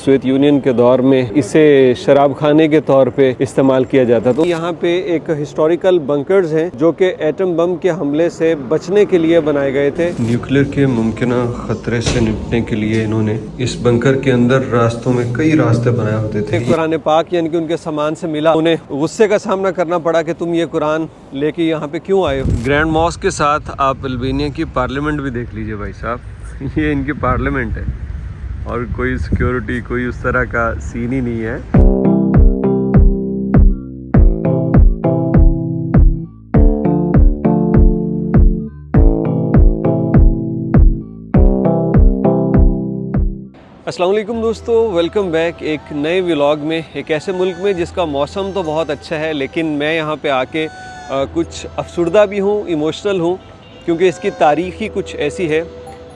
Soviet union के दौर में इसे शराब खाने के तौर पे इस्तेमाल किया जाता। तो यहाँ पे एक हिस्टोरिकल बंकर्स हैं जो कि एटम बम के हमले से बचने के लिए बनाए गए थे। न्यूक्लियर के मुमकिन खतरे से निपटने के लिए इन्होंने इस बंकर के अंदर रास्तों में कई रास्ते बनाए होते थे। कुरान पाक यानी कि उनके सामान से मिला, उन्हें गुस्से का सामना करना पड़ा कि तुम ये कुरान लेके यहाँ पे क्यों आए हो। ग्रैंड मॉस्क के साथ आप अल्बानिया की पार्लियामेंट भी देख लीजिए भाई साहब, ये इनकी पार्लियामेंट है और कोई सिक्योरिटी कोई उस तरह का सीन ही नहीं है। अस्सलाम वालेकुम दोस्तों, वेलकम बैक एक नए व्लॉग में, एक ऐसे मुल्क में जिसका मौसम तो बहुत अच्छा है लेकिन मैं यहाँ पे आके कुछ अफसुर्दा भी हूँ, इमोशनल हूँ, क्योंकि इसकी तारीख़ ही कुछ ऐसी है।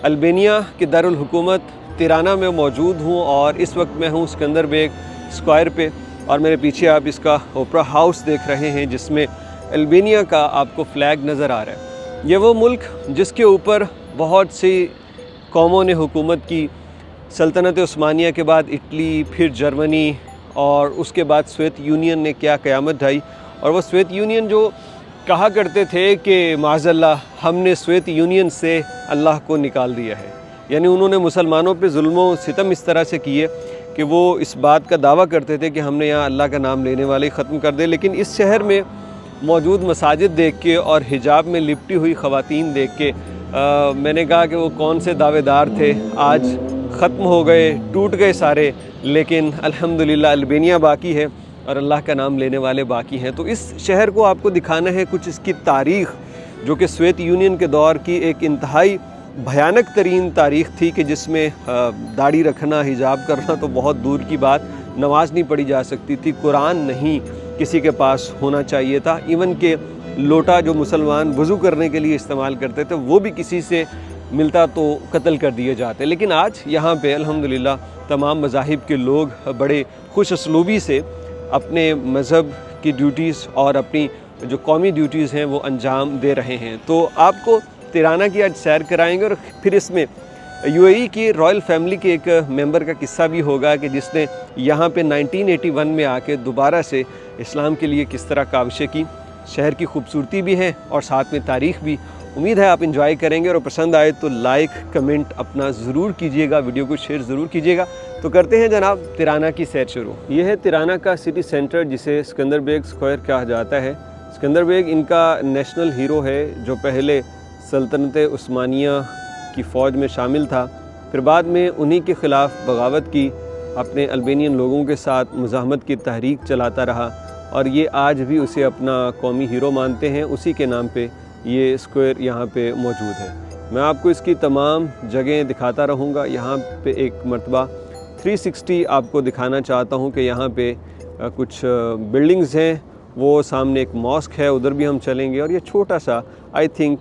अल्बानिया के दारुल हुकूमत तिराना में मौजूद हूँ और इस वक्त मैं हूँ सिकंदर बेग स्क्वायर पे और मेरे पीछे आप इसका ओपरा हाउस देख रहे हैं जिसमें अल्बानिया का आपको फ्लैग नज़र आ रहा है। ये वो मुल्क जिसके ऊपर बहुत सी कौमों ने हुकूमत की। सल्तनत उस्मानिया के बाद इटली, फिर जर्मनी और उसके बाद सोवियत यूनियन ने क्या क़यामत ढाई। और वो सोवियत यूनियन जो कहा करते थे कि माज़अल्लाह हमने सोवियत यूनियन से अल्लाह को निकाल दिया है, यानी उन्होंने मुसलमानों पे जुल्म सितम इस तरह से किए कि वो इस बात का दावा करते थे कि हमने यहाँ अल्लाह का नाम लेने वाले ख़त्म कर दे। लेकिन इस शहर में मौजूद मसाजिद देख के और हिजाब में लिपटी हुई ख़वातीन देख के मैंने कहा कि वो कौन से दावेदार थे, आज ख़त्म हो गए, टूट गए सारे, लेकिन अल्हम्दुलिल्लाह अल्बानिया बाकी है और अल्लाह का नाम लेने वाले बाकी हैं। तो इस शहर को आपको दिखाना है कुछ इसकी तारीख़, जो कि सोवियत यूनियन के दौर की एक इंतहाई भयानक तरीन तारीख़ थी कि जिसमें दाढ़ी रखना, हिजाब करना तो बहुत दूर की बात, नमाज नहीं पढ़ी जा सकती थी, कुरान नहीं किसी के पास होना चाहिए था। इवन के लोटा जो मुसलमान वज़ू करने के लिए इस्तेमाल करते थे वो भी किसी से मिलता तो कत्ल कर दिए जाते। लेकिन आज यहाँ पे अल्हम्दुलिल्लाह तमाम मज़ाहिब के लोग बड़े खुश असलूबी से अपने मज़हब की ड्यूटीज़ और अपनी जो कौमी ड्यूटीज़ हैं वो अंजाम दे रहे हैं। तो आपको तिराना की आज सैर कराएंगे और फिर इसमें यूएई की रॉयल फैमिली के एक मेंबर का किस्सा भी होगा कि जिसने यहाँ पे 1981 में आके दोबारा से इस्लाम के लिए किस तरह काविशें की। शहर की खूबसूरती भी है और साथ में तारीख़ भी। उम्मीद है आप इंजॉय करेंगे और पसंद आए तो लाइक कमेंट अपना ज़रूर कीजिएगा, वीडियो को शेयर ज़रूर कीजिएगा। तो करते हैं जनाब तिराना की सैर शुरू। ये है तिराना का सिटी सेंटर जिसे सिकंदर बेग स्क्वायर कहा जाता है। सिकंदर बेग इनका नेशनल हीरो है जो पहले सल्तनत उस्मानिया की फ़ौज में शामिल था, फिर बाद में उन्हीं के ख़िलाफ़ बगावत की, अपने अल्बानियन लोगों के साथ मुज़ाहमत की तहरीक चलाता रहा और ये आज भी उसे अपना कौमी हीरो मानते हैं। उसी के नाम पे ये स्क्वायर यहाँ पे मौजूद है। मैं आपको इसकी तमाम जगहें दिखाता रहूँगा। यहाँ पे एक मरतबा 360 आपको दिखाना चाहता हूँ कि यहाँ पे कुछ बिल्डिंग्स हैं, वो सामने एक मॉस्क है, उधर भी हम चलेंगे। और ये छोटा सा आई थिंक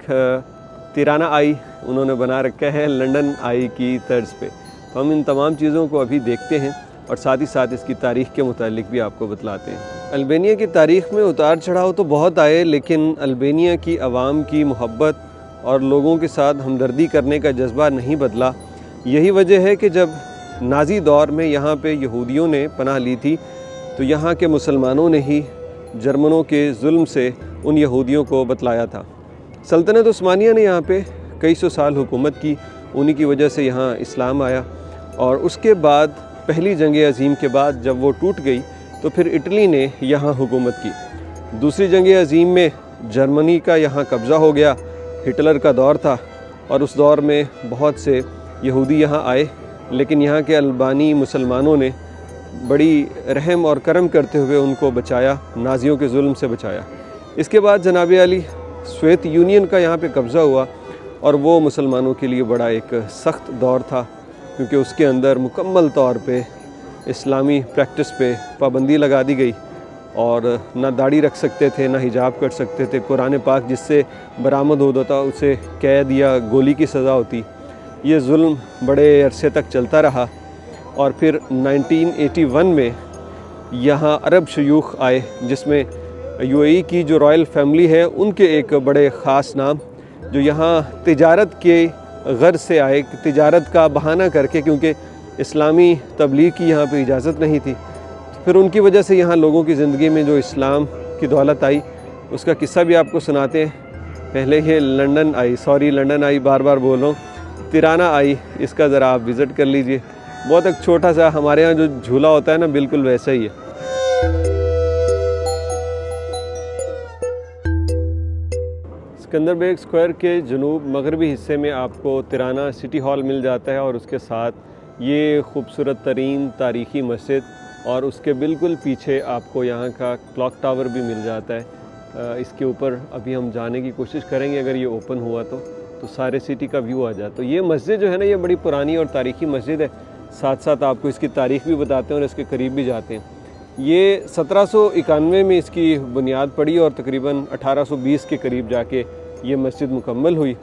तिराना आई उन्होंने बना रखा है लंदन आई की तर्ज पे। तो हम इन तमाम चीज़ों को अभी देखते हैं और साथ ही साथ इसकी तारीख़ के मुतालिक भी आपको बतलाते हैं। अल्बानिया की तारीख़ में उतार चढ़ाव तो बहुत आए, लेकिन अल्बानिया की आवाम की मोहब्बत और लोगों के साथ हमदर्दी करने का जज्बा नहीं बदला। यही वजह है कि जब नाज़ी दौर में यहाँ पे यहूदियों ने पनाह ली थी तो यहाँ के मुसलमानों ने ही जर्मनों के जुल्म से उन यहूदियों को बतलाया था। सल्तनत उस्मानिया ने यहाँ पे कई सौ साल हुकूमत की, उन्हीं की वजह से यहाँ इस्लाम आया। और उसके बाद पहली जंग अज़ीम के बाद जब वो टूट गई तो फिर इटली ने यहाँ हुकूमत की। दूसरी जंग अज़ीम में जर्मनी का यहाँ कब्ज़ा हो गया, हिटलर का दौर था और उस दौर में बहुत से यहूदी यहाँ आए, लेकिन यहाँ के अल्बानी मुसलमानों ने बड़ी रहम और करम करते हुए उनको बचाया, नाज़ियों के जुल्म से बचाया। इसके बाद जनाब अली सोवियत यूनियन का यहाँ पे कब्ज़ा हुआ और वो मुसलमानों के लिए बड़ा एक सख्त दौर था, क्योंकि उसके अंदर मुकम्मल तौर पे इस्लामी प्रैक्टिस पे पाबंदी लगा दी गई और ना दाढ़ी रख सकते थे, ना हिजाब कर सकते थे। कुरान पाक जिससे बरामद होता था उसे कैद या गोली की सज़ा होती। ये जुल्म बड़े अरसे तक चलता रहा और फिर 1981 में यहाँ अरब शयूख आए, जिसमें यूएई की जो रॉयल फैमिली है उनके एक बड़े ख़ास नाम, जो यहाँ तिजारत के गर्ज से आए, तिजारत का बहाना करके, क्योंकि इस्लामी तबलीग की यहाँ पे इजाज़त नहीं थी। तो फिर उनकी वजह से यहाँ लोगों की ज़िंदगी में जो इस्लाम की दौलत आई, उसका किस्सा भी आपको सुनाते हैं। पहले ये लंदन आई, बार बार बोल रहा हूँ, तिराना आई, इसका ज़रा आप विज़िट कर लीजिए। बहुत एक छोटा सा, हमारे यहाँ जो झूला होता है ना, बिल्कुल वैसा ही है। सिकंदर बेग स्क्वायर के जनूब मगरबी हिस्से में आपको तिराना सिटी हॉल मिल जाता है और उसके साथ ये खूबसूरत तरीन तारीख़ी मस्जिद, और उसके बिल्कुल पीछे आपको यहाँ का क्लॉक टावर भी मिल जाता है। इसके ऊपर अभी हम जाने की कोशिश करेंगे, अगर ये ओपन हुआ तो सारे सिटी का व्यू आ जाए। तो ये मस्जिद जो है ना, ये बड़ी पुरानी और तारीख़ी मस्जिद है। साथ साथ आपको इसकी तारीख़ भी बताते हैं और इसके करीब भी जाते हैं। ये 1791 में इसकी बुनियाद पड़ी और तकरीबन 1820 के करीब जाके ये मस्जिद मुकम्मल हुई।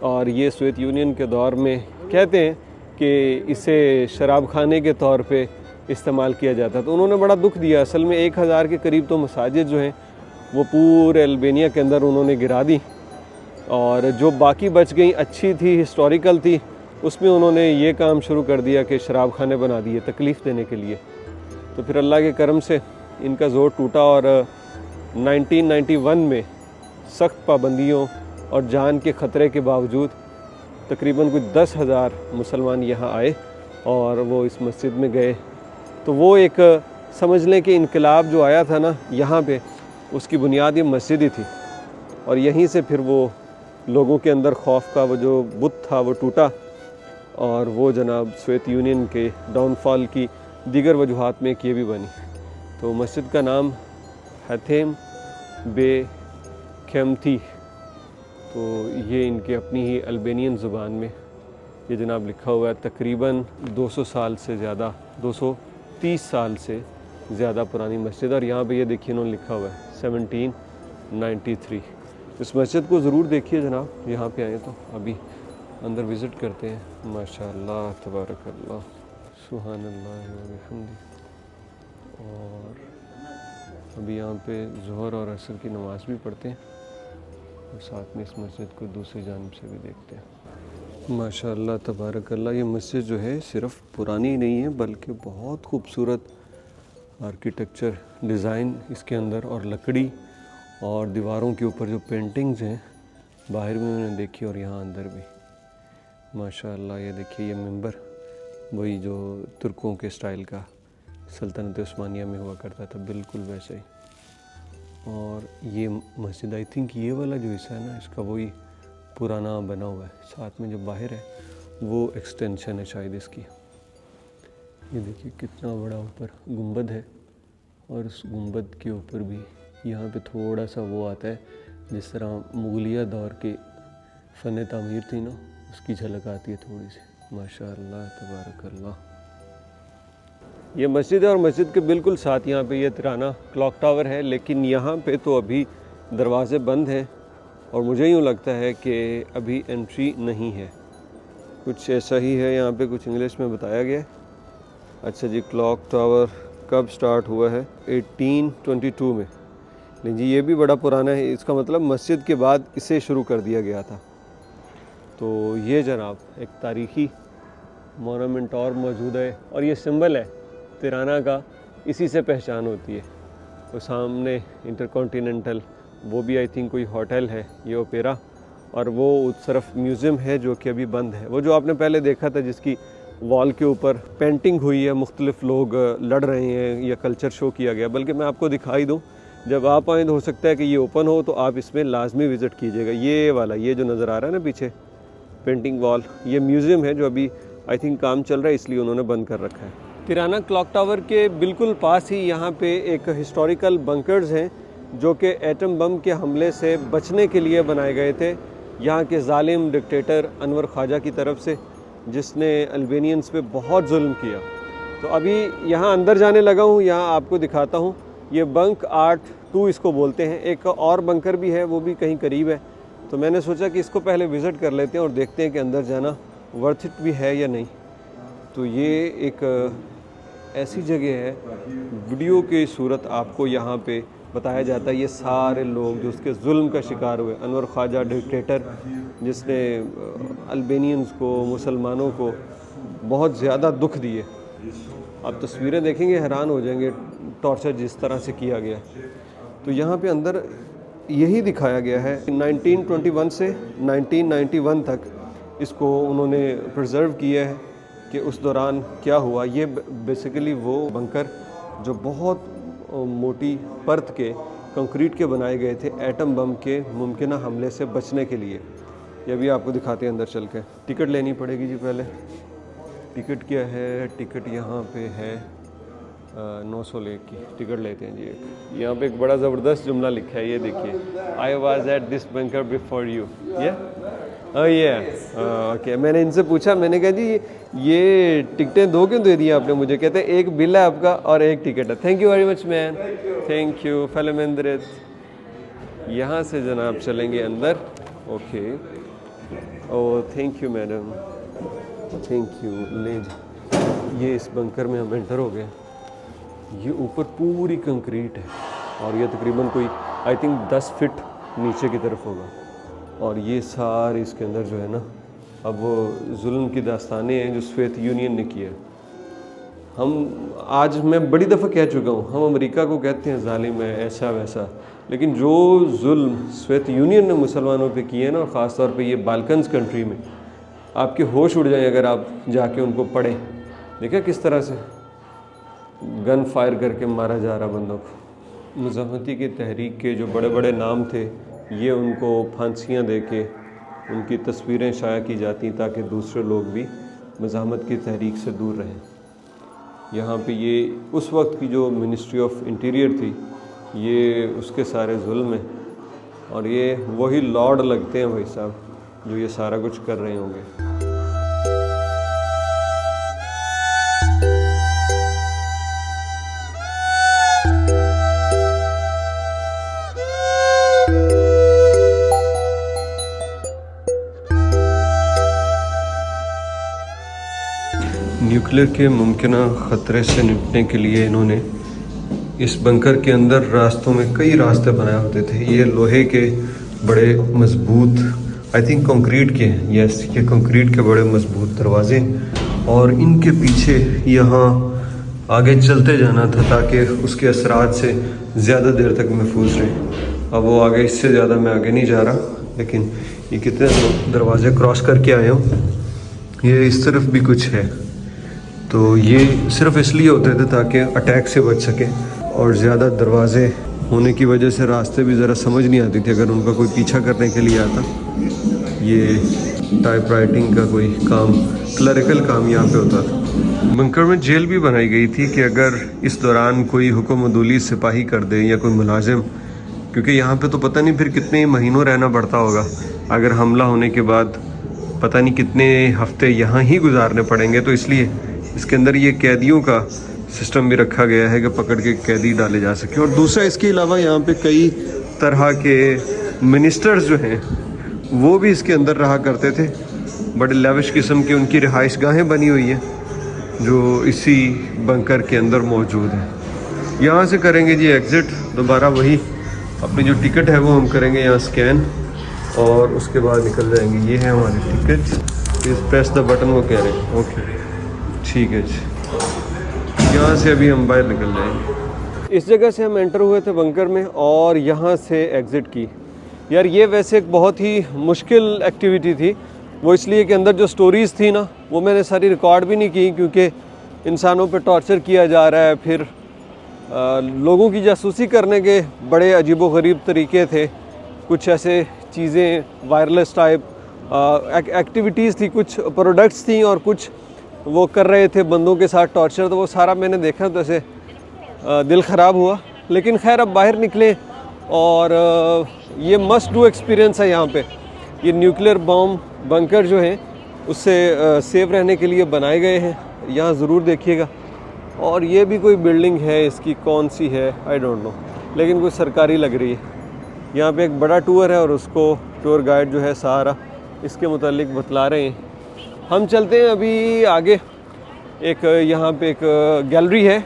और ये सोवियत यूनियन के दौर में कहते हैं कि इसे शराब खाने के तौर पे इस्तेमाल किया जाता। तो उन्होंने बड़ा दुख दिया। असल में 1000 के करीब तो मसाजिद जो हैं वो पूरे अल्बानिया के अंदर उन्होंने गिरा दी, और जो बाकी बच गई अच्छी थी, हिस्टोरिकल थी, उसमें उन्होंने ये काम शुरू कर दिया कि शराब खाने बना दिए तकलीफ़ देने के लिए। तो फिर अल्लाह के करम से इनका ज़ोर टूटा और 1991 में सख्त पाबंदियों और जान के ख़तरे के बावजूद तकरीबन कुछ 10,000 मुसलमान यहाँ आए और वो इस मस्जिद में गए। तो वो एक समझ लें कि इनकलाब जो आया था ना यहाँ पे, उसकी बुनियाद ये मस्जिद ही थी। और यहीं से फिर वो लोगों के अंदर खौफ का वो जो बुत था वो टूटा, और वो जनाब सोवियत यूनियन के डाउनफॉल की दीगर वजूहात में एक ये भी बनी। तो मस्जिद का नाम हथेम बे खेमथी, तो ये इनके अपनी ही अल्बानियन ज़ुबान में ये जनाब लिखा हुआ है। तकरीबन 200 साल से ज़्यादा, 230 साल से ज़्यादा पुरानी मस्जिद। और यहाँ पे ये देखिए इन्होंने लिखा हुआ है 1793। इस मस्जिद को ज़रूर देखिए जनाब, यहाँ पे आए तो। अभी अंदर विज़िट करते हैं। माशाअल्लाह तबारकल्लाह सुभानअल्लाह व बिहम्दी। और अभी यहाँ पे ज़ोहर और असर की नमाज़ भी पढ़ते हैं और साथ में इस मस्जिद को दूसरी जानिब से भी देखते हैं। माशाअल्लाह तबारकल्लाह। ये मस्जिद जो है सिर्फ़ पुरानी नहीं है, बल्कि बहुत खूबसूरत आर्किटेक्चर डिज़ाइन इसके अंदर, और लकड़ी, और दीवारों के ऊपर जो पेंटिंग्स हैं बाहर में मैंने देखी और यहाँ अंदर भी माशाअल्लाह। ये देखिए ये मिंबर वही जो तुर्कों के स्टाइल का सल्तनत उस्मानिया में हुआ करता था, बिल्कुल वैसे ही। और ये मस्जिद आई थिंक ये वाला जो हिस्सा है ना, इसका वही पुराना बना हुआ है। साथ में जो बाहर है वो एक्सटेंशन है शायद इसकी। ये देखिए कितना बड़ा ऊपर गुंबद है, और उस गुंबद के ऊपर भी यहाँ पे थोड़ा सा वो आता है, जिस तरह मुगलिया दौर के फ़न तामीर थी ना, उसकी झलक आती है थोड़ी सी। माशाअल्लाह तबारकल्लाह। ये मस्जिद है और मस्जिद के बिल्कुल साथ यहाँ पे ये तिराना क्लॉक टावर है, लेकिन यहाँ पे तो अभी दरवाज़े बंद हैं और मुझे यूँ लगता है कि अभी एंट्री नहीं है। कुछ ऐसा ही है यहाँ पे, कुछ इंग्लिश में बताया गया है। अच्छा जी, क्लॉक टावर कब स्टार्ट हुआ है? 1822 में। नहीं जी, ये भी बड़ा पुराना है। इसका मतलब मस्जिद के बाद इसे शुरू कर दिया गया था। तो ये जनाब एक तारीख़ी मोनूमेंट और मौजूद है, और ये सिंबल है तिराना का, इसी से पहचान होती है। तो सामने इंटरकॉन्टिनेंटल, वो भी आई थिंक कोई होटल है, ये ओपेरा, और वो उस तरफ म्यूज़ियम है जो कि अभी बंद है। वो जो आपने पहले देखा था जिसकी वॉल के ऊपर पेंटिंग हुई है, मुख्तलिफ लोग लड़ रहे हैं या कल्चर शो किया गया। बल्कि मैं आपको दिखाई दूँ, जब आप आएँ तो हो सकता है कि ये ओपन हो, तो आप इसमें लाजमी विज़िट कीजिएगा। ये वाला, ये जो नज़र आ रहा है ना पीछे पेंटिंग वॉल, ये म्यूज़ियम है जो अभी आई थिंक काम चल रहा है, इसलिए उन्होंने बंद कर रखा है। तिराना क्लॉक टावर के बिल्कुल पास ही यहाँ पे एक हिस्टोरिकल बंकर्स हैं जो कि एटम बम के हमले से बचने के लिए बनाए गए थे यहाँ के जालिम डिक्टेटर अनवर ख्वाजा की तरफ से, जिसने अल्बानियंस पे बहुत जुल्म किया। तो अभी यहाँ अंदर जाने लगा हूँ, यहाँ आपको दिखाता हूँ। ये बंक 8-2 इसको बोलते हैं। एक और बंकर भी है, वो भी कहीं करीब है। तो मैंने सोचा कि इसको पहले विज़िट कर लेते हैं और देखते हैं कि अंदर जाना वर्थ इट भी है या नहीं। तो ये एक ऐसी जगह है, वीडियो की सूरत आपको यहाँ पे बताया जाता है। ये सारे लोग जो उसके जुल्म का शिकार हुए, अनवर ख्वाजा डिक्टेटर जिसने अल्बानियंस को, मुसलमानों को बहुत ज़्यादा दुख दिए। आप तस्वीरें देखेंगे हैरान हो जाएंगे टॉर्चर जिस तरह से किया गया। तो यहाँ पे अंदर यही दिखाया गया है 1921 से 1991 तक इसको उन्होंने प्रिजर्व किया है कि उस दौरान क्या हुआ। ये बेसिकली वो बंकर जो बहुत मोटी परत के कंक्रीट के बनाए गए थे एटम बम के मुमकिन हमले से बचने के लिए। ये भी आपको दिखाते हैं अंदर चल के। टिकट लेनी पड़ेगी जी पहले। टिकट क्या है? टिकट यहाँ पे है 900 लेक की टिकट लेते हैं जी। यहाँ पे एक बड़ा ज़बरदस्त जुमला लिखा है, ये देखिए, I was at this bunker before you. ये ओके। मैंने इनसे पूछा, मैंने कहा जी ये टिकटें दो क्यों दे दी आपने मुझे? कहते हैं एक बिल है आपका और एक टिकट है। Thank you very much man, thank you फलमेंद्रित। यहाँ से जनाब चलेंगे अंदर। Okay, oh thank you madam, thank you. ले ये इस बंकर में हम एंटर हो गए। ये ऊपर पूरी कंक्रीट है और ये तकरीबन कोई आई थिंक 10 फीट नीचे की तरफ होगा। और ये सारे इसके अंदर जो है ना, अब वो जुल्म की दास्तानें हैं जो सोवियत यूनियन ने किया। मैं बड़ी दफ़ा कह चुका हूँ, हम अमेरिका को कहते हैं जालिम है, ऐसा वैसा, लेकिन जो जुल्म सोवियत यूनियन ने मुसलमानों पे किए ना, और ख़ास तौर पे ये बाल्कन्स कंट्री में, आपके होश उड़ जाए अगर आप जाके उनको पढ़ें। देखा किस तरह से गन फायर करके मारा जा रहा बंदों को। मुज़ाहमती की तहरीक के जो बड़े बड़े नाम थे, ये उनको फांसियाँ दे के उनकी तस्वीरें शाया की जाती ताकि दूसरे लोग भी मुज़ाहमत की तहरीक से दूर रहें। यहाँ पे ये उस वक्त की जो मिनिस्ट्री ऑफ इंटीरियर थी, ये उसके सारे जुल्म हैं। और ये वही लॉर्ड लगते हैं भाई साहब जो ये सारा कुछ कर रहे होंगे। न्यूक्लियर के मुमकिन ख़तरे से निपटने के लिए इन्होंने इस बंकर के अंदर रास्तों में कई रास्ते बनाए होते थे। ये लोहे के बड़े मजबूत, आई थिंक कंक्रीट के हैं, यस, ये कंक्रीट के बड़े मजबूत दरवाजे, और इनके पीछे यहाँ आगे चलते जाना था ताकि उसके असरात से ज़्यादा देर तक महफूज रहे। अब वो आगे, इससे ज़्यादा मैं आगे नहीं जा रहा, लेकिन ये कितने दरवाजे क्रॉस करके आए हूँ। ये इस तरफ भी कुछ है, तो ये सिर्फ इसलिए होते थे ताकि अटैक से बच सके। और ज़्यादा दरवाजे होने की वजह से रास्ते भी ज़रा समझ नहीं आती थी अगर उनका कोई पीछा करने के लिए आता। ये टाइप राइटिंग का कोई काम, क्लरिकल काम यहाँ पे होता था। बंकर में जेल भी बनाई गई थी कि अगर इस दौरान कोई हुक्म अदूली सिपाही कर दे या कोई मुलाजिम, क्योंकि यहाँ पे तो पता नहीं फिर कितने महीनों रहना पड़ता होगा। अगर हमला होने के बाद पता नहीं कितने हफ्ते यहाँ ही गुजारने पड़ेंगे, तो इसलिए इसके अंदर ये कैदियों का सिस्टम भी रखा गया है कि पकड़ के कैदी डाले जा सके। और दूसरा, इसके अलावा यहाँ पे कई तरह के मिनिस्टर्स जो हैं वो भी इसके अंदर रहा करते थे। बड़े लेविश किस्म की उनकी रिहाइश गाहें बनी हुई हैं जो इसी बंकर के अंदर मौजूद है। यहाँ से करेंगे जी एग्ज़िट, दोबारा वही अपनी जो टिकट है वो हम करेंगे यहाँ स्कैन और उसके बाद निकल जाएंगे। ये है हमारी ticket, please press the button, वो कह रहे हैं। ओके ठीक है जी, यहाँ से अभी हम बाहर निकल जाएंगे। इस जगह से हम एंटर हुए थे बंकर में और यहाँ से एग्ज़िट की। यार ये वैसे एक बहुत ही मुश्किल एक्टिविटी थी, वो इसलिए कि अंदर जो स्टोरीज़ थी ना वो मैंने सारी रिकॉर्ड भी नहीं की, क्योंकि इंसानों पे टॉर्चर किया जा रहा है। फिर लोगों की जासूसी करने के बड़े अजीबोगरीब तरीके थे। कुछ ऐसे चीज़ें वायरलेस टाइप एक्टिविटीज़ थी, कुछ प्रोडक्ट्स थी और कुछ वो कर रहे थे बंदों के साथ टॉर्चर। तो वो सारा मैंने देखा तो ऐसे दिल ख़राब हुआ। लेकिन खैर अब बाहर निकले और ये मस्ट डू एक्सपीरियंस है यहाँ पे। ये न्यूक्लियर बॉम्ब बंकर जो हैं उससे सेफ रहने के लिए बनाए गए हैं, यहाँ ज़रूर देखिएगा। और ये भी कोई बिल्डिंग है, इसकी कौन सी है आई डोंट नो, लेकिन कोई सरकारी लग रही है। यहाँ पे एक बड़ा टूर है और उसको टूर गाइड जो है सारा इसके मुतालिक बतला रहे हैं। हम चलते हैं अभी आगे। एक यहाँ पे एक गैलरी है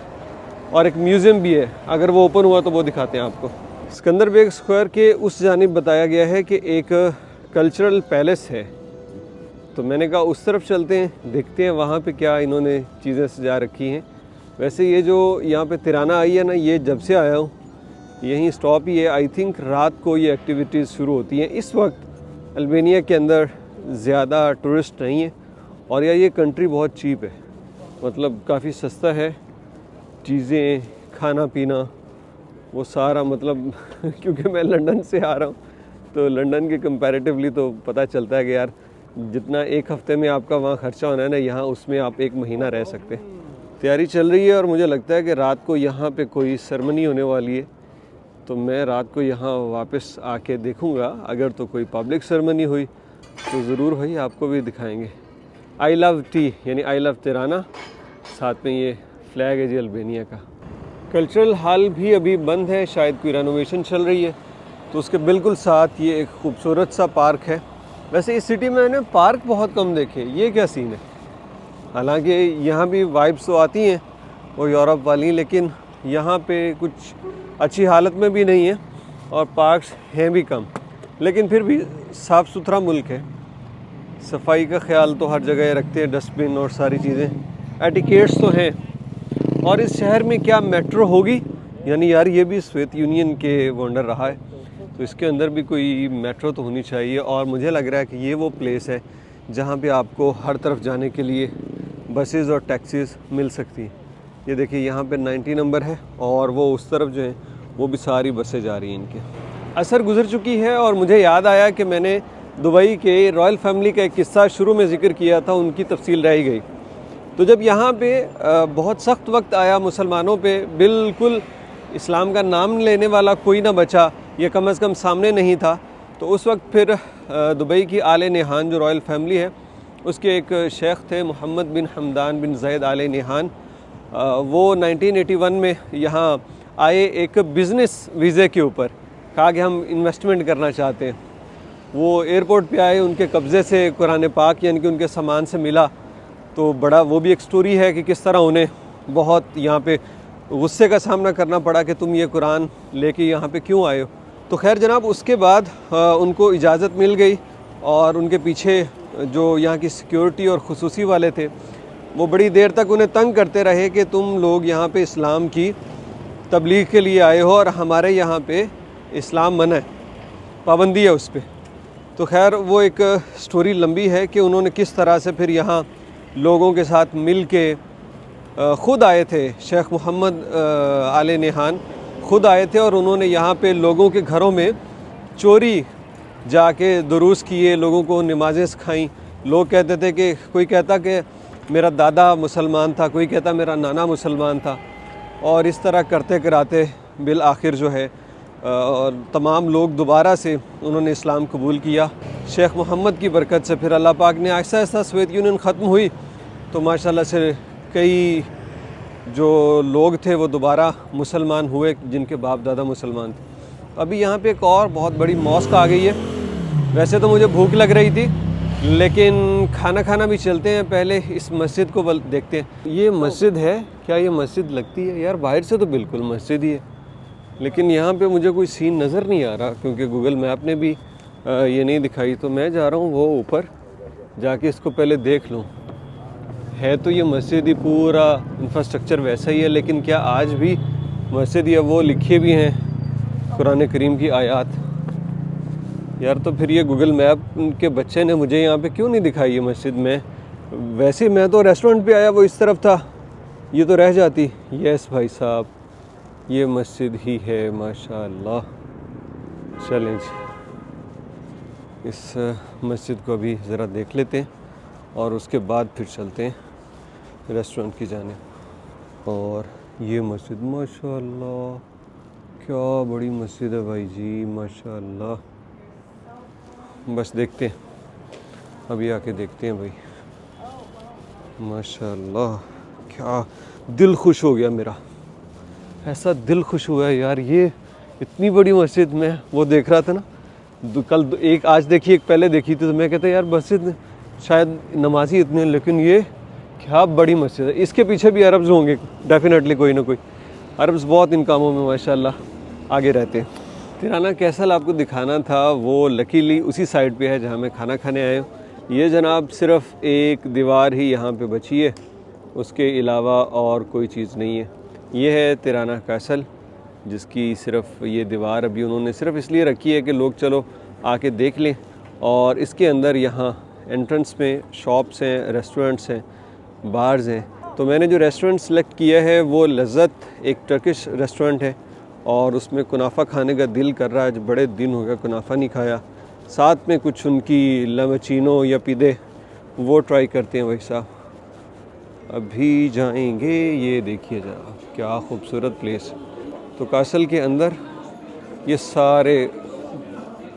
और एक म्यूज़ियम भी है, अगर वो ओपन हुआ तो वो दिखाते हैं आपको। सिकंदरबेग स्क्वायर के उस जानिब बताया गया है कि एक कल्चरल पैलेस है तो मैंने कहा उस तरफ चलते हैं, देखते हैं वहाँ पे क्या इन्होंने चीज़ें सजा रखी हैं। वैसे ये जो यहाँ पे तिराना आई है ना, ये जब से आया हूँ यहीं स्टॉप ही है। आई थिंक रात को ये एक्टिविटीज़ शुरू होती हैं। इस वक्त अल्बानिया के अंदर ज़्यादा टूरिस्ट नहीं है और ये कंट्री बहुत चीप है, मतलब काफ़ी सस्ता है। चीज़ें, खाना पीना, वो सारा मतलब क्योंकि मैं लंदन से आ रहा हूँ तो लंदन के कंपैरेटिवली तो पता चलता है कि यार जितना एक हफ़्ते में आपका वहाँ ख़र्चा होना है ना, यहाँ उसमें आप एक महीना रह सकते हैं। तैयारी चल रही है और मुझे लगता है कि रात को यहाँ पे कोई सेरेमनी होने वाली है, तो मैं रात को यहाँ वापस आके देखूँगा। अगर तो कोई पब्लिक सेरेमनी हुई तो ज़रूर भाई आपको भी दिखाएंगे। आई लव टी यानी आई लव तिराना, साथ में ये फ्लैग है जी अल्बानिया का। कल्चरल हॉल भी अभी बंद है, शायद कोई रेनोवेशन चल रही है। तो उसके बिल्कुल साथ ये एक खूबसूरत सा पार्क है। वैसे इस सिटी में मैंने पार्क बहुत कम देखे, ये क्या सीन है? हालांकि यहाँ भी वाइब्स तो आती हैं वो यूरोप वाली, लेकिन यहाँ पे कुछ अच्छी हालत में भी नहीं है और पार्क्स हैं भी कम। लेकिन फिर भी साफ़ सुथरा मुल्क है, सफाई का ख्याल तो हर जगह रखते हैं, डस्टबिन और सारी चीज़ें, एटिकेट्स तो हैं। और इस शहर में क्या मेट्रो होगी? यानी यार ये भी सोवियत यूनियन के वो अंडर रहा है, तो इसके अंदर भी कोई मेट्रो तो होनी चाहिए। और मुझे लग रहा है कि ये वो प्लेस है जहाँ पे आपको हर तरफ जाने के लिए बसेस और टैक्सीज़ मिल सकती हैं। ये देखिए यहाँ पे 90 नंबर है और वो उस तरफ जो है वो भी सारी बसें जा रही हैं इनके। असर गुजर चुकी है और मुझे याद आया कि मैंने दुबई के रॉयल फैमिली का एक किस्सा शुरू में ज़िक्र किया था, उनकी तफसील रह गई। तो जब यहाँ पे बहुत सख्त वक्त आया मुसलमानों पे, बिल्कुल इस्लाम का नाम लेने वाला कोई ना बचा, ये कम अज़ कम सामने नहीं था, तो उस वक्त फिर दुबई की आले नेहान जो रॉयल फैमिली है उसके एक शेख थे मोहम्मद बिन हमदान बिन ज़ैद आले नेहान, वो 1981 में यहाँ आए एक बिज़नेस वीज़े के ऊपर। कहा कि हम इन्वेस्टमेंट करना चाहते हैं। वो एयरपोर्ट पे आए, उनके कब्ज़े से कुरान पाक यानी कि उनके सामान से मिला, तो बड़ा वो भी एक स्टोरी है कि किस तरह उन्हें बहुत यहाँ पे गुस्से का सामना करना पड़ा कि तुम ये कुरान लेके यहाँ पे क्यों आए हो। तो खैर जनाब उसके बाद उनको इजाज़त मिल गई और उनके पीछे जो यहाँ की सिक्योरिटी और खुसूसी वाले थे वो बड़ी देर तक उन्हें तंग करते रहे कि तुम लोग यहाँ पे इस्लाम की तबलीग के लिए आए हो और हमारे यहाँ पे इस्लाम मना है, पाबंदी है उस पर। तो खैर वो एक स्टोरी लंबी है कि उन्होंने किस तरह से फिर यहाँ लोगों के साथ मिल के ख़ुद आए थे। शेख मोहम्मद आले नेहान ख़ुद आए थे और उन्होंने यहाँ पे लोगों के घरों में चोरी जाके दुरूस किए, लोगों को नमाज़ें सिखाईं। लोग कहते थे कि कोई कहता कि मेरा दादा मुसलमान था, कोई कहता मेरा नाना मुसलमान था, और इस तरह करते कराते बिल आखिर जो है और तमाम लोग दोबारा से उन्होंने इस्लाम कबूल किया। शेख मोहम्मद की बरकत से फिर अल्लाह पाक ने आहिस्ता आहिस्ता सोवियत यूनियन ख़त्म हुई तो माशाल्लाह से कई जो लोग थे वो दोबारा मुसलमान हुए जिनके बाप दादा मुसलमान थे। अभी यहाँ पे एक और बहुत बड़ी मॉस्क आ गई है। वैसे तो मुझे भूख लग रही थी लेकिन खाना खाना भी चलते हैं, पहले इस मस्जिद को देखते हैं। ये मस्जिद है क्या? ये मस्जिद लगती है यार, बाहर से तो बिल्कुल मस्जिद ही है, लेकिन यहाँ पे मुझे कोई सीन नज़र नहीं आ रहा क्योंकि गूगल मैप ने भी ये नहीं दिखाई। तो मैं जा रहा हूँ वो ऊपर जाके इसको पहले देख लूँ। है तो ये मस्जिद ही, पूरा इंफ्रास्ट्रक्चर वैसा ही है, लेकिन क्या आज भी मस्जिद या वो लिखे भी हैं कुरान करीम की आयत? यार तो फिर ये गूगल मैप के बच्चे ने मुझे यहाँ पे क्यों नहीं दिखाई ये मस्जिद में? वैसे मैं तो रेस्टोरेंट पे आया, वो इस तरफ था, ये तो रह जाती। यस भाई साहब, ये मस्जिद ही है माशाअल्लाह। चलें जी, इस मस्जिद को अभी ज़रा देख लेते हैं और उसके बाद फिर चलते हैं रेस्टोरेंट की जानिब। और ये मस्जिद माशाअल्लाह क्या बड़ी मस्जिद है भाई जी, माशाअल्लाह। बस देखते हैं, अभी आके देखते हैं भाई। माशाअल्लाह क्या दिल खुश हो गया मेरा, ऐसा दिल खुश हुआ है यार। ये इतनी बड़ी मस्जिद में वो देख रहा था ना, कल एक आज देखी एक पहले देखी थी, तो मैं कहता यार मस्जिद शायद नमाजी इतने, लेकिन ये क्या बड़ी मस्जिद है। इसके पीछे भी अरब्स होंगे डेफिनेटली, कोई ना कोई। अरब्स बहुत इन कामों में माशाल्लाह आगे रहते हैं। तिराना कैसल आपको दिखाना था, वो लकीली उसी साइड पे है जहाँ मैं खाना खाने आया हूँ। ये जनाब सिर्फ़ एक दीवार ही यहाँ पे बची है, उसके अलावा और कोई चीज़ नहीं है। ये है तिराना कैसल, जिसकी सिर्फ़ ये दीवार अभी उन्होंने सिर्फ़ इसलिए रखी है कि लोग चलो आके देख लें। और इसके अंदर यहाँ एंट्रेंस में शॉप्स हैं, रेस्टोरेंट्स हैं, बार्स हैं। तो मैंने जो रेस्टोरेंट सेलेक्ट किया है वो लज़्ज़त, एक टर्किश रेस्टोरेंट है और उसमें कुनाफा खाने का दिल कर रहा है। आज बड़े दिन हो गया कुनाफा नहीं खाया। साथ में कुछ उनकी लमचीनो या पीदे वो ट्राई करते हैं भाई साहब। अभी जाएंगे। ये देखिए जरा क्या खूबसूरत प्लेस। तो कासल के अंदर ये सारे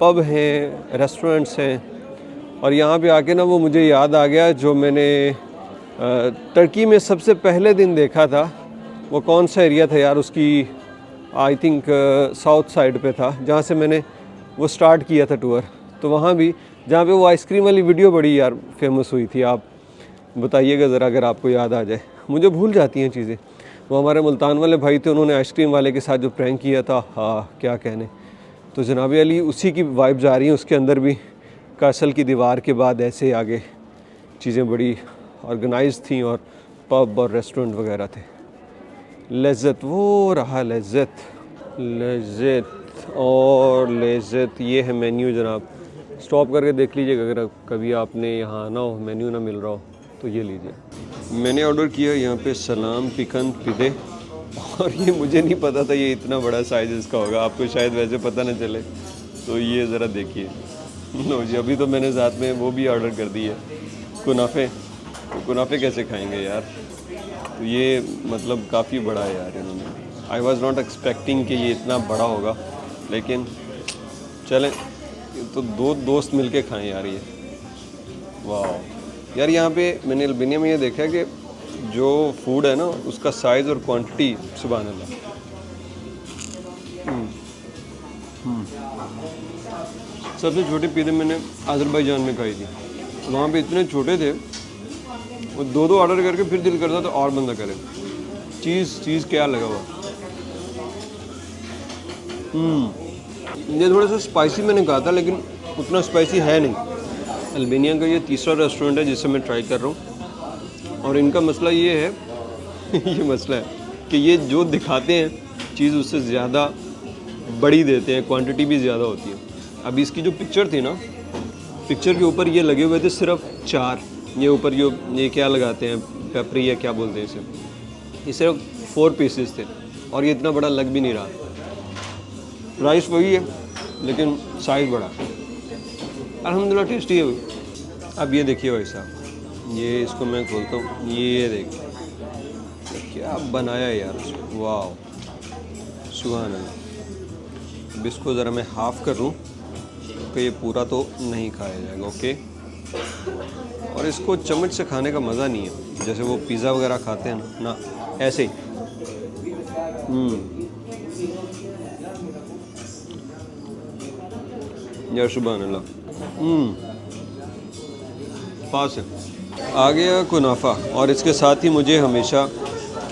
पब हैं, रेस्टोरेंट्स हैं। और यहाँ पे आके ना वो मुझे याद आ गया जो मैंने टर्की में सबसे पहले दिन देखा था। वो कौन सा एरिया था यार, उसकी आई थिंक साउथ साइड पे था जहाँ से मैंने वो स्टार्ट किया था टूर। तो वहाँ भी जहाँ पे वो आइसक्रीम वाली वीडियो बड़ी यार फेमस हुई थी, आप बताइएगा ज़रा अगर आपको याद आ जाए। मुझे भूल जाती हैं चीज़ें। वो हमारे मुल्तान वाले भाई थे, उन्होंने आइसक्रीम वाले के साथ जो प्रैंक किया था, हाँ क्या कहने। तो जनाब अली उसी की वाइब जा रही है। उसके अंदर भी कासल की दीवार के बाद ऐसे आगे चीज़ें बड़ी ऑर्गेनाइज थी और पब और रेस्टोरेंट वगैरह थे। लज़्ज़त, वो रहा लज़्ज़त, लज़्ज़त और लज़्ज़त। ये है मेन्यू जनाब, स्टॉप करके देख लीजिएगा अगर कभी आपने यहाँ आना हो, मेन्यू ना मिल रहा हो तो ये लीजिए। मैंने ऑर्डर किया यहाँ पे सलाम पिकन पिदे, और ये मुझे नहीं पता था ये इतना बड़ा साइज़ इसका होगा। आपको शायद वैसे पता ना चले, तो ये ज़रा देखिए। लो जी, अभी तो मैंने साथ में वो भी ऑर्डर कर दी है, कुनाफे। तो कुनाफे कैसे खाएंगे यार। तो ये मतलब काफ़ी बड़ा है यार इन्होंने। आई वॉज़ नॉट एक्सपेक्टिंग कि ये इतना बड़ा होगा, लेकिन चलें तो दो दोस्त मिलके खाएं यार ये। वाह यार, यहाँ पे मैंने अल्बानिया में ये देखा है कि जो फूड है ना उसका साइज़ और क्वांटिटी, सुभान अल्लाह। सबसे छोटे पीज़े मैंने अज़रबैजान में खाई थी। वहाँ पे इतने छोटे थे, वो दो ऑर्डर करके फिर दिल करता था और बंदा करे। चीज़ क्या लगा हुआ। ये थोड़ा सा स्पाइसी मैंने कहा था, लेकिन उतना स्पाइसी है नहीं। अल्बानिया का ये तीसरा रेस्टोरेंट है जिसे मैं ट्राई कर रहा हूँ। और इनका मसला ये है ये मसला है कि ये जो दिखाते हैं चीज़ उससे ज़्यादा बड़ी देते हैं, क्वांटिटी भी ज़्यादा होती है। अभी इसकी जो पिक्चर थी ना, पिक्चर के ऊपर ये लगे हुए थे सिर्फ 4। ये ऊपर ये क्या लगाते हैं, पेपरी या क्या बोलते हैं इसे, ये सिर्फ 4 पीसेस थे और ये इतना बड़ा लग भी नहीं रहा। प्राइस वही है लेकिन साइज़ बड़ा। अल्हम्दुलिल्लाह टेस्टी है वो। अब ये देखिए भाई साहब, ये इसको मैं खोलता हूँ। ये देखिए क्या बनाया यार उसको, वाह सुभान अल्लाह। अब इसको ज़रा मैं हाफ़ कर लूँ कि ये पूरा तो नहीं खाया जाएगा। ओके, और इसको चम्मच से खाने का मज़ा नहीं है जैसे वो पिज़्ज़ा वगैरह खाते हैं ना, ऐसे ही। यार सुभान अल्लाह। पास है। आ गया कुनाफा, और इसके साथ ही मुझे हमेशा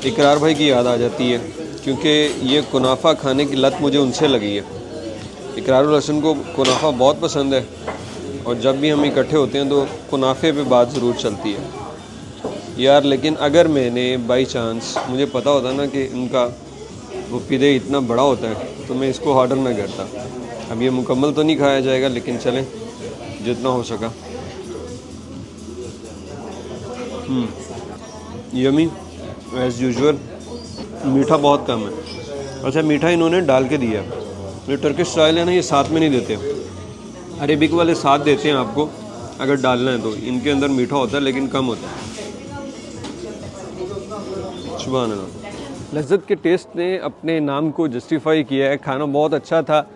इकरार भाई की याद आ जाती है, क्योंकि ये कुनाफा खाने की लत मुझे उनसे लगी है। इकरारुल हसन को कुनाफा बहुत पसंद है और जब भी हम इकट्ठे होते हैं तो कुनाफे पे बात ज़रूर चलती है यार। लेकिन अगर मैंने बाई चांस मुझे पता होता ना कि इनका वो पिज़्ज़ा इतना बड़ा होता है तो मैं इसको ऑर्डर ना करता। अब ये मुकम्मल तो नहीं खाया जाएगा, लेकिन चलें जितना हो सका। Yummy as usual. मीठा बहुत कम है। अच्छा, मीठा इन्होंने डाल के दिया है। ये टर्किश स्टाइल है ना, ये साथ में नहीं देते। अरेबिक वाले साथ देते हैं आपको अगर डालना है तो। इनके अंदर मीठा होता है लेकिन कम होता है। सुभान अल्लाह। लज़्ज़त के टेस्ट ने अपने नाम को जस्टिफाई किया है। खाना बहुत अच्छा था,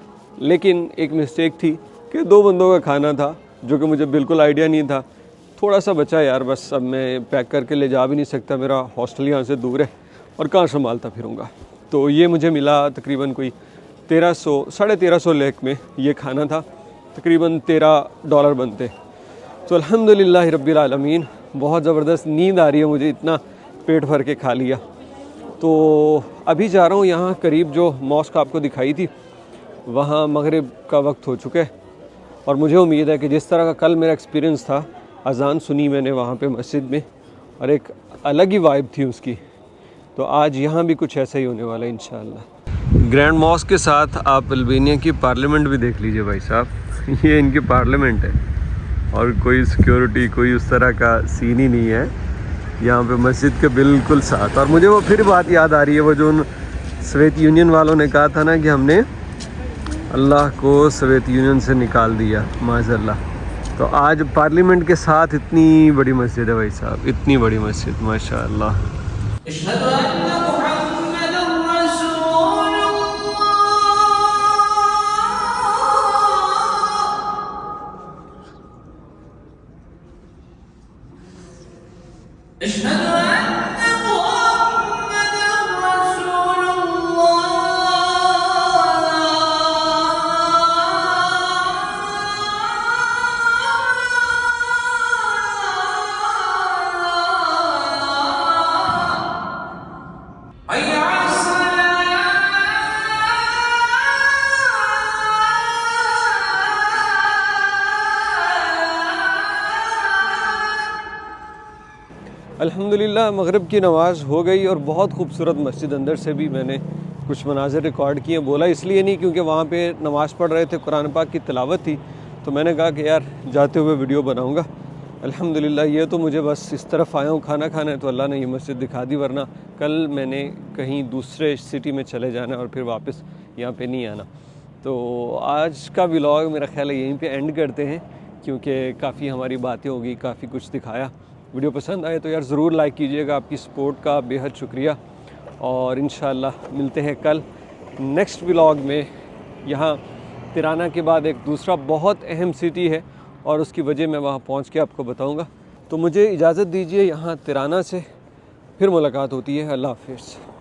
लेकिन एक मिस्टेक थी कि 2 बंदों का खाना था जो कि मुझे बिल्कुल आइडिया नहीं था। थोड़ा सा बचा यार बस। अब मैं पैक करके ले जा भी नहीं सकता, मेरा हॉस्टल यहाँ से दूर है और कहाँ संभालता फिरूँगा। तो ये मुझे मिला तकरीबन कोई 1300 साढ़े 1300 लेक में ये खाना था। तकरीबन $13 बनते। तो अल्हम्दुलिल्लाह रब्बिल आलमीन। बहुत ज़बरदस्त नींद आ रही है मुझे, इतना पेट भर के खा लिया। तो अभी जा रहा हूँ यहाँ करीब जो मॉस्क आपको दिखाई थी, वहाँ मगरिब का वक्त हो चुका है। और मुझे उम्मीद है कि जिस तरह का कल मेरा एक्सपीरियंस था अज़ान सुनी मैंने वहाँ पे मस्जिद में, और एक अलग ही वाइब थी उसकी। तो आज यहाँ भी कुछ ऐसा ही होने वाला है इंशाअल्लाह। ग्रैंड मॉस्क के साथ आप अल्बानिया की पार्लियामेंट भी देख लीजिए भाई साहब। ये इनकी पार्लियामेंट है और कोई सिक्योरिटी कोई उस तरह का सीन ही नहीं है यहाँ पे मस्जिद के बिल्कुल साथ। और मुझे वो फिर बात याद आ रही है, वो जो उन सोवियत यूनियन वालों ने कहा था ना कि हमने अल्लाह को सोवियत यूनियन से निकाल दिया माज़अल्लाह। तो आज पार्लियामेंट के साथ इतनी बड़ी मस्जिद है भाई साहब, इतनी बड़ी मस्जिद माशाअल्लाह। अल्हम्दुलिल्लाह मगरिब की नमाज़ हो गई और बहुत खूबसूरत मस्जिद, अंदर से भी मैंने कुछ मनाज़र रिकॉर्ड किए। बोला इसलिए नहीं क्योंकि वहाँ पे नमाज़ पढ़ रहे थे, कुरान पाक की तिलावत थी, तो मैंने कहा कि यार जाते हुए वीडियो बनाऊँगा। अल्हम्दुलिल्लाह ये तो मुझे बस इस तरफ आया हूँ खाना खाने, तो अल्लाह ने ये मस्जिद दिखा दी, वरना कल मैंने कहीं दूसरे सिटी में चले जाना और फिर वापस यहाँ पे नहीं आना। तो आज का व्लॉग मेरा ख्याल है यहीं पे एंड करते हैं, क्योंकि काफ़ी हमारी बातें होगी, काफ़ी कुछ दिखाया। वीडियो पसंद आए तो यार ज़रूर लाइक कीजिएगा, आपकी सपोर्ट का बेहद शुक्रिया। और इंशाअल्लाह मिलते हैं कल नेक्स्ट व्लॉग में। यहाँ तिराना के बाद एक दूसरा बहुत अहम सिटी है और उसकी वजह मैं वहाँ पहुँच के आपको बताऊँगा। तो मुझे इजाज़त दीजिए यहाँ तिराना से, फिर मुलाकात होती है। अल्लाह हाफ़िज़।